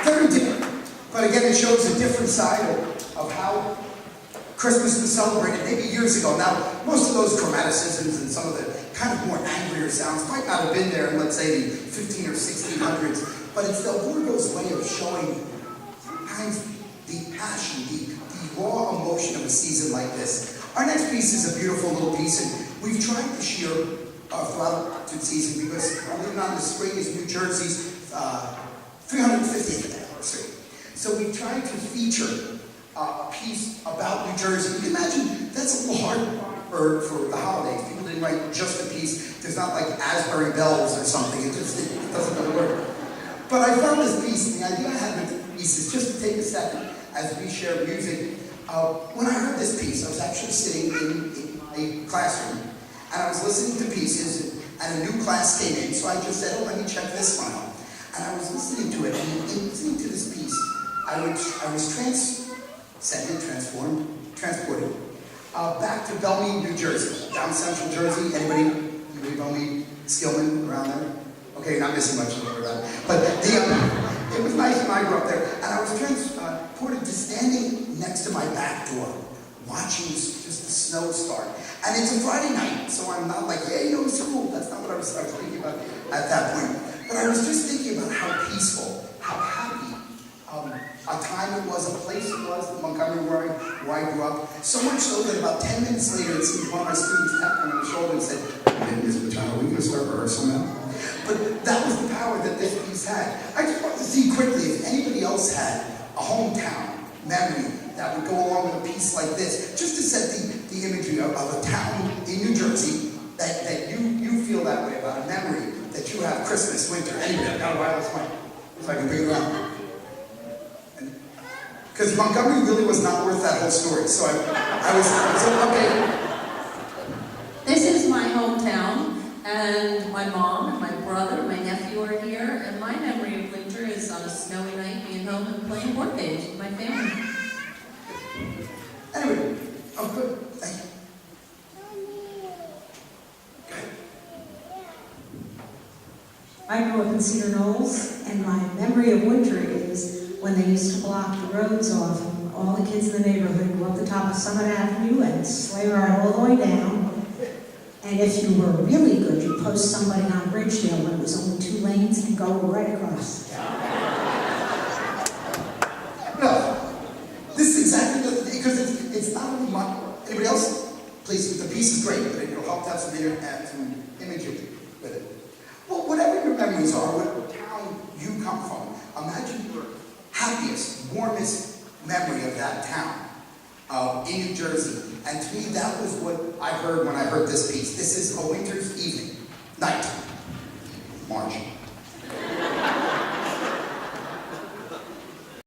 very different. But again, it shows a different side of how Christmas was celebrated maybe years ago. Now, most of those chromaticisms and some of the kind of more angrier sounds might not have been there in, let's say, the 15 or 1600s, but it's Del Borgo's way of showing sometimes the passion, the raw emotion of a season like this. Our next piece is a beautiful little piece, and we've tried this year throughout the season because we're living on the spring is New Jersey's 350th anniversary. So we tried to feature a piece about New Jersey. You can imagine that's a little hard for the holidays. People didn't write just a piece. There's not like Asbury Bells or something. It doesn't really work. But I found this piece, and the idea I had with the piece is just to take a second as we share music. When I heard this piece, I was actually sitting in my classroom, and I was listening to pieces, and a new class came in, so I just said, oh, let me check this one out. And I was listening to it, and in listening to this piece, I was transported back to Belmead, New Jersey, down central Jersey. Anybody Belmead, Skillman around there? Okay, you're not missing much of that. But it was nice when I grew up there, and I was transported to standing next to my back door, watching just the snow start. And it's a Friday night, so I'm not like, yeah, it was cool. That's not what I was thinking about at that point. But I was just thinking about how peaceful, how happy a time it was, a place it was, Montgomery, where I grew up. So much so that about 10 minutes later, it seemed one of my students tapped me on the shoulder and said, Ms. Machado, are we going to start rehearsal now? But that was the power that this piece had. I just wanted to see quickly if anybody else had a hometown memory that would go along with a piece like this, just to set the imagery of a town in New Jersey that you feel that way about, a memory that you have Christmas, winter, anyway. I got a wireless mic, so I can bring it around. Because Montgomery really was not worth that whole story, so I was okay. This is my hometown, and my mom and my brother, my nephew are here, and my memory of winter is on a snowy night being home and playing board games with my family. Anyway, oh good, thank you. I grew up in Cedar Knolls, and my memory of winter is when they used to block the roads off, and all the kids in the neighborhood go up the top of Summit Avenue and sleigh ride all the way down. And if you were really good, you'd post somebody on Bridgedale when it was only 2 lanes and go right across. No, this is exactly because it's not only my. Anybody else? Please, the piece is great, but it'll help to have some imagery with it. Well, whatever your memories are, what town you come from, imagine your happiest, warmest memory of that town in New Jersey. And to me, that was what I heard when I heard this piece. This is A Winter's Evening, night, March.